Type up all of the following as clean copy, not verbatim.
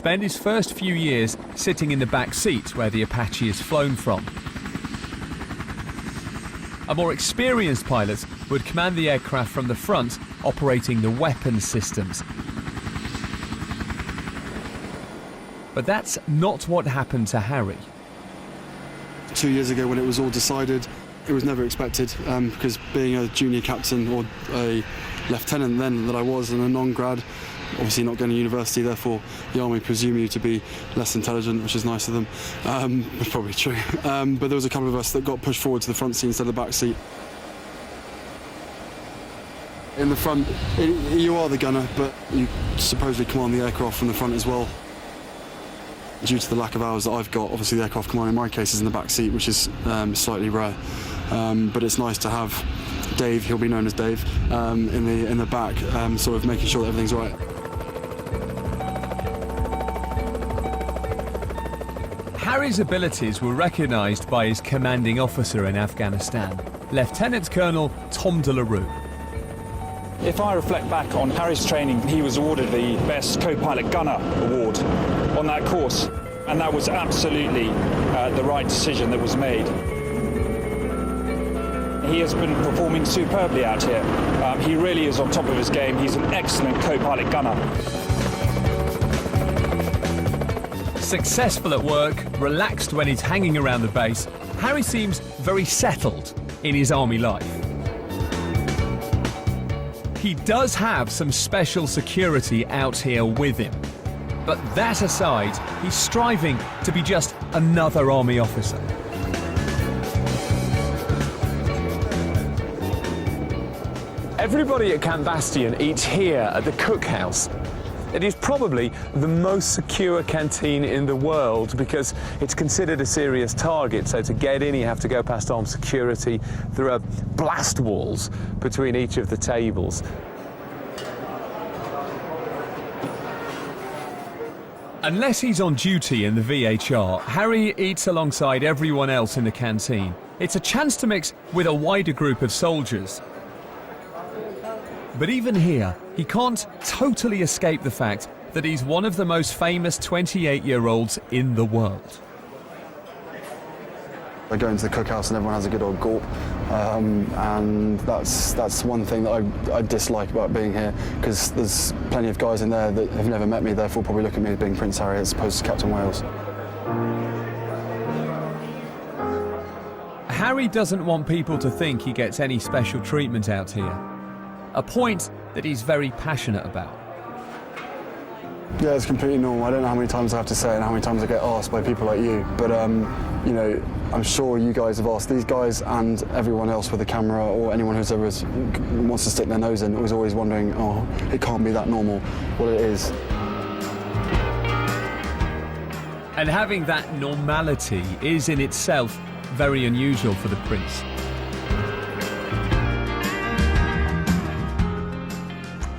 spend his first few years sitting in the back seat where the Apache is flown from. A more experienced pilot would command the aircraft from the front, operating the weapons systems. But that's not what happened to Harry. 2 years ago, when it was all decided, it was never expected, because being a junior captain or a lieutenant then that I was, and a non-grad, obviously not going to university, therefore the army presume you to be less intelligent, which is nice of them. It's probably true. But there was a couple of us that got pushed forward to the front seat instead of the back seat. In the front, you are the gunner, but you supposedly command the aircraft from the front as well. Due to the lack of hours that I've got, obviously the aircraft command in my case is in the back seat, which is slightly rare. But it's nice to have Dave, he'll be known as Dave, in the back, sort of making sure that everything's right. Harry's abilities were recognised by his commanding officer in Afghanistan, Lieutenant Colonel Tom de la Rue. If I reflect back on Harry's training, he was awarded the Best Co-Pilot Gunner Award on that course, and that was absolutely the right decision that was made. He has been performing superbly out here. He really is on top of his game. He's an excellent co-pilot gunner. Successful at work, relaxed when he's hanging around the base, Harry seems very settled in his army life. He does have some special security out here with him. But that aside, he's striving to be just another army officer. Everybody at Camp Bastion eats here at the cookhouse. It is probably the most secure canteen in the world because it's considered a serious target. So to get in, you have to go past armed security. There are blast walls between each of the tables. Unless he's on duty in the VHR, Harry eats alongside everyone else in the canteen. It's a chance to mix with a wider group of soldiers. But even here, he can't totally escape the fact that he's one of the most famous 28-year-olds in the world. I go into the cookhouse and everyone has a good old gulp, and that's one thing that I dislike about being here, because there's plenty of guys in there that have never met me, therefore probably look at me as being Prince Harry as opposed to Captain Wales. Harry doesn't want people to think he gets any special treatment out here, a point that he's very passionate about. Yeah, it's completely normal. I don't know how many times I have to say it and how many times I get asked by people like you, but you know, I'm sure you guys have asked these guys and everyone else with a camera, or anyone who's ever wants to stick their nose in, was always wondering, oh, it can't be that normal. Well, it is. And having that normality is in itself very unusual for the Prince.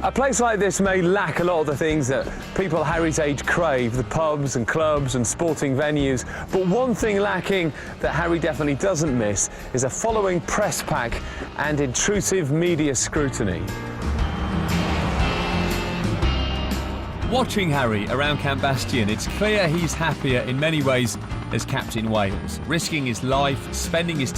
A place like this may lack a lot of the things that people Harry's age crave, the pubs and clubs and sporting venues, but one thing lacking that Harry definitely doesn't miss is a following press pack and intrusive media scrutiny. Watching Harry around Camp Bastion, it's clear he's happier in many ways as Captain Wales, risking his life, spending his